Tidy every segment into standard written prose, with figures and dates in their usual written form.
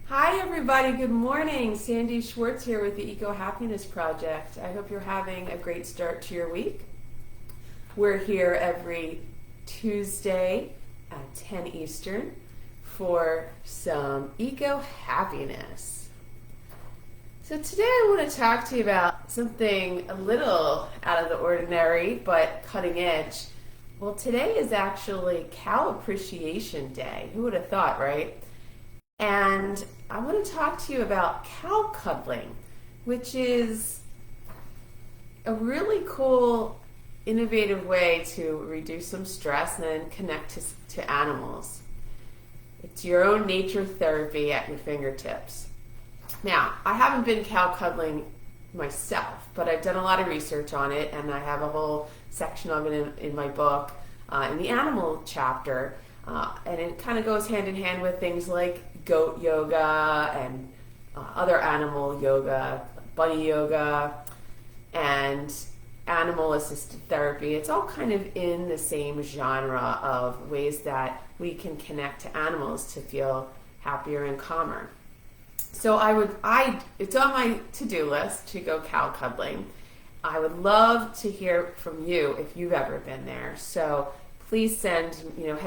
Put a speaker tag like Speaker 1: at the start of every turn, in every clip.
Speaker 1: Hi everybody, good morning. Sandy Schwartz here with the Eco Happiness Project. I hope you're having a great start to your week. We're here every Tuesday at 10 Eastern for some eco happiness. So today I want to talk to you about something a little out of the ordinary but cutting edge. Well, today is actually Cow Appreciation Day. Who would have thought, right? And I want to talk to you about cow cuddling, which is a really cool, innovative way to reduce some stress and then connect to animals. It's your own nature therapy at your fingertips. Now, I haven't been cow cuddling myself, but I've done a lot of research on it, and I have a whole section of it in my book, in the animal chapter. And it kind of goes hand in hand with things like goat yoga and other animal yoga, bunny yoga, and animal assisted therapy. It's all kind of in the same genre of ways that we can connect to animals to feel happier and calmer. So it's on my to-do list to go cow cuddling. I would love to hear from you if you've ever been there. So please head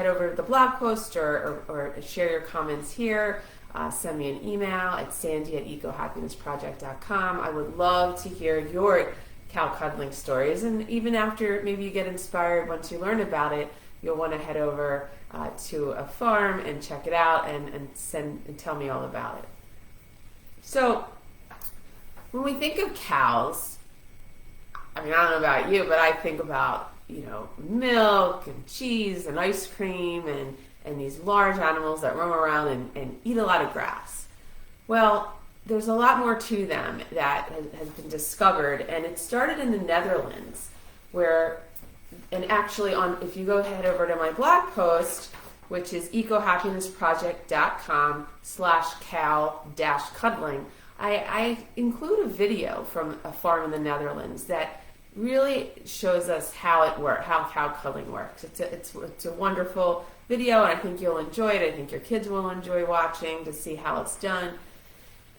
Speaker 1: over to the blog post or share your comments here. Send me an email at sandy@ecohappinessproject.com. I would love to hear your cow cuddling stories. And even after maybe you get inspired, once you learn about it, you'll want to head over to a farm and check it out and tell me all about it. So when we think of cows, I don't know about you, but I think about milk and cheese and ice cream and these large animals that roam around and eat a lot of grass. Well, there's a lot more to them that has been discovered, and it started in the Netherlands, and actually if you go head over to my blog post, which is ecohappinessproject.com/cow-cuddling, I include a video from a farm in the Netherlands that really shows us how cow cuddling works. It's a wonderful video, and I think you'll enjoy it. I think your kids will enjoy watching to see how it's done.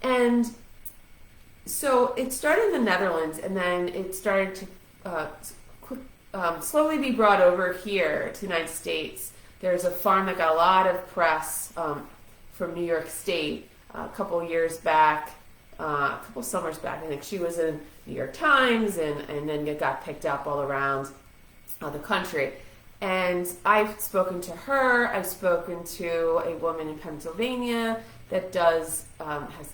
Speaker 1: And so it started in the Netherlands, and then it started to slowly be brought over here to the United States. There's a farm that got a lot of press from New York State a couple years back. A couple summers back. I think she was in New York Times, and then it got picked up all around the country. And I've spoken to her. I've spoken to a woman in Pennsylvania that has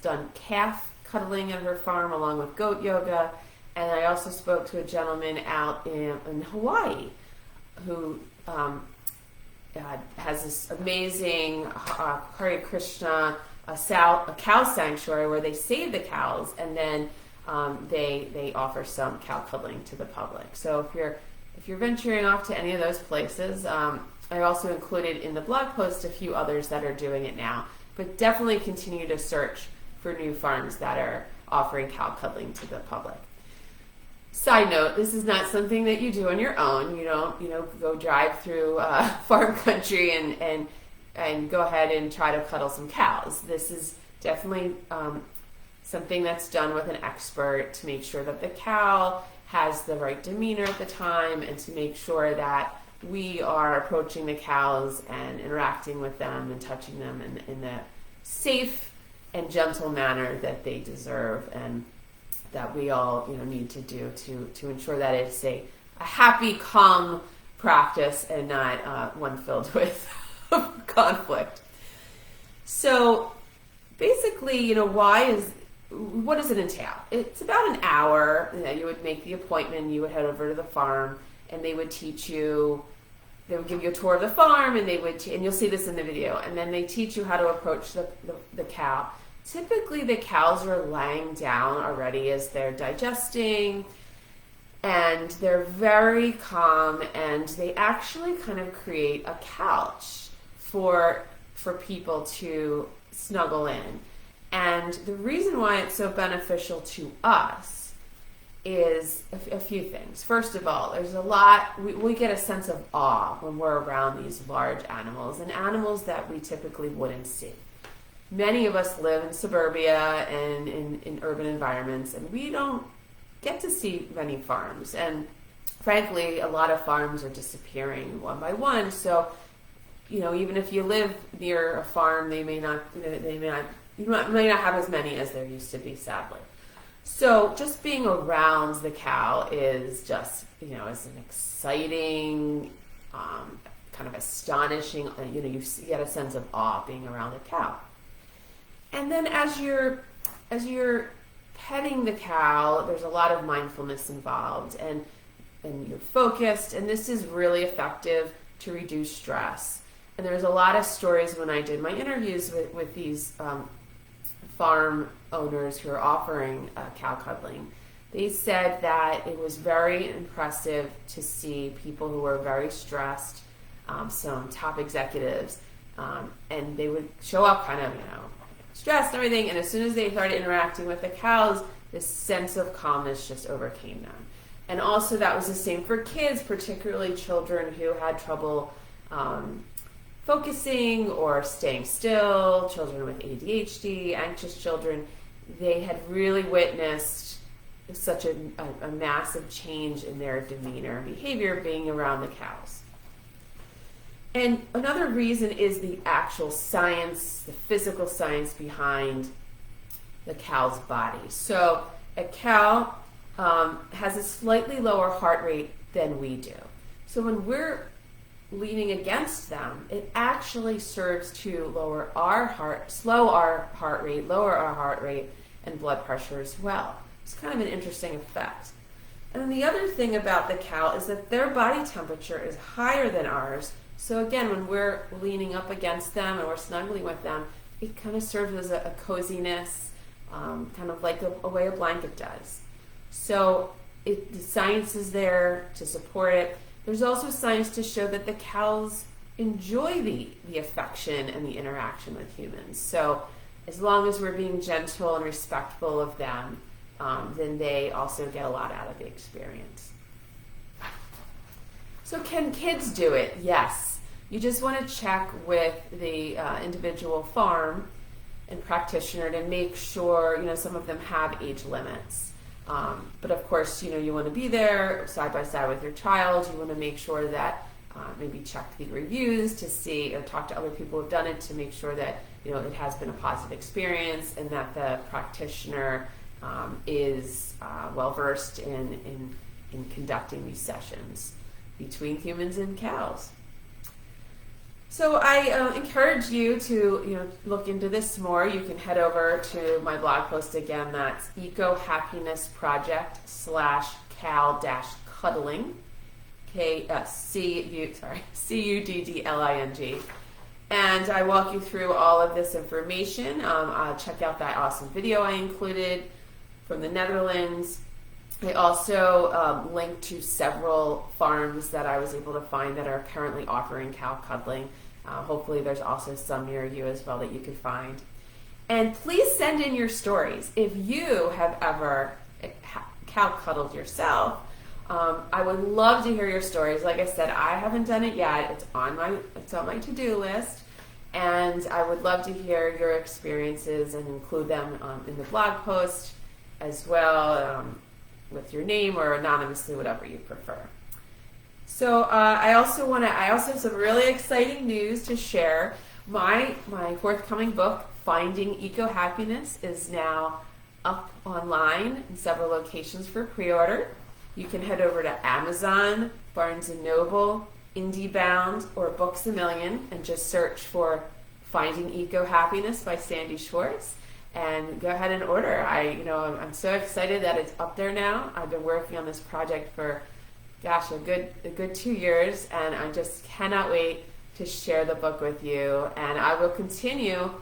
Speaker 1: done calf cuddling at her farm along with goat yoga. And I also spoke to a gentleman out in Hawaii who has this amazing Hare Krishna a cow sanctuary where they save the cows, and then they offer some cow cuddling to the public. So if you're venturing off to any of those places, I also included in the blog post a few others that are doing it now. But definitely continue to search for new farms that are offering cow cuddling to the public. Side note: this is not something that you do on your own. You don't go drive through farm country and go ahead and try to cuddle some cows. This is definitely something that's done with an expert to make sure that the cow has the right demeanor at the time, and to make sure that we are approaching the cows and interacting with them and touching them in the safe and gentle manner that they deserve, and that we all need to do to ensure that it's a happy, calm practice and not one filled with conflict. So basically, what does it entail? It's about an hour. You would make the appointment, you would head over to the farm, and they would teach you, they would give you a tour of the farm, and and you'll see this in the video, and then they teach you how to approach the cow. Typically the cows are lying down already as they're digesting, and they're very calm, and they actually kind of create a couch for people to snuggle in. And the reason why it's so beneficial to us is a few things. First of all, there's a lot, we get a sense of awe when we're around these large animals, and animals that we typically wouldn't see. many of us live in suburbia and in urban environments, and we don't get to see many farms. And frankly, a lot of farms are disappearing one by one. So, even if you live near a farm, you might not have as many as there used to be, sadly. So just being around the cow is just, is an exciting, kind of astonishing, you get a sense of awe being around a cow. And then as you're petting the cow, there's a lot of mindfulness involved, and you're focused, and this is really effective to reduce stress. And there's a lot of stories when I did my interviews with these farm owners who are offering cow cuddling. They said that it was very impressive to see people who were very stressed, some top executives, and they would show up kind of, stressed and everything, and as soon as they started interacting with the cows, this sense of calmness just overcame them. And also that was the same for kids, particularly children who had trouble focusing or staying still, children with ADHD, anxious children. They had really witnessed such a massive change in their demeanor and behavior being around the cows. And another reason is the actual science, the physical science behind the cow's body. So a cow has a slightly lower heart rate than we do. So when we're leaning against them, it actually serves to slow our heart rate, lower our heart rate and blood pressure as well. It's kind of an interesting effect. And then the other thing about the cow is that their body temperature is higher than ours. So again, when we're leaning up against them and we're snuggling with them, it kind of serves as a coziness, kind of like a way a blanket does. So the science is there to support it. There's also science to show that the cows enjoy the affection and the interaction with humans. So as long as we're being gentle and respectful of them, then they also get a lot out of the experience. So can kids do it? Yes. You just want to check with the individual farm and practitioner to make sure, some of them have age limits. But of course, you want to be there side by side with your child. You want to make sure that maybe check the reviews to see or talk to other people who've done it to make sure that, it has been a positive experience and that the practitioner is well-versed in conducting these sessions between humans and cows. So I encourage you to look into this more. You can head over to my blog post again. That's ecohappinessproject/cow-cuddling, CUDDLING. And I walk you through all of this information. Check out that awesome video I included from the Netherlands. I also linked to several farms that I was able to find that are currently offering cow cuddling. Hopefully there's also some near you as well that you could find. And please send in your stories. If you have ever cow cuddled yourself, I would love to hear your stories. Like I said, I haven't done it yet. It's on my to-do list. And I would love to hear your experiences and include them in the blog post as well, with your name or anonymously, whatever you prefer. So I also have some really exciting news to share. My forthcoming book, Finding Eco-Happiness, is now up online in several locations for pre-order. You can head over to Amazon, Barnes & Noble, IndieBound, or Books A Million and just search for Finding Eco-Happiness by Sandy Schwartz and go ahead and order. I'm so excited that it's up there now. I've been working on this project for a good 2 years, and I just cannot wait to share the book with you. And I will continue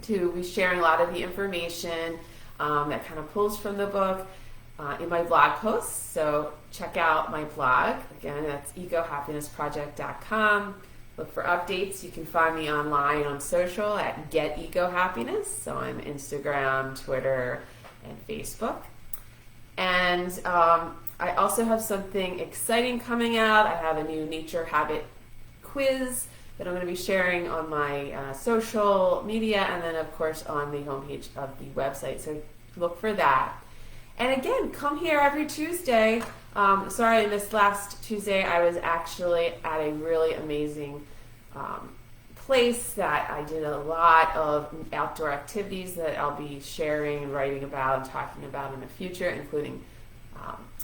Speaker 1: to be sharing a lot of the information that kind of pulls from the book in my blog posts. So check out my blog. Again, that's ecohappinessproject.com. Look for updates. You can find me online on social at Get Eco Happiness. So I'm Instagram, Twitter, and Facebook. And I also have something exciting coming out. I have a new nature habit quiz that I'm going to be sharing on my social media, and then of course on the homepage of the website. So look for that. And again, come here every Tuesday. Sorry I missed last Tuesday. I was actually at a really amazing place that I did a lot of outdoor activities that I'll be sharing and writing about and talking about in the future, including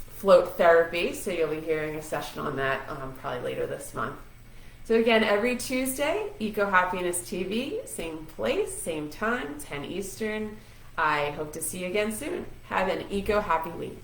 Speaker 1: float therapy. So you'll be hearing a session on that probably later this month. So again, every Tuesday, Eco Happiness TV, same place, same time, 10 Eastern. I hope to see you again soon. Have an eco-happy week.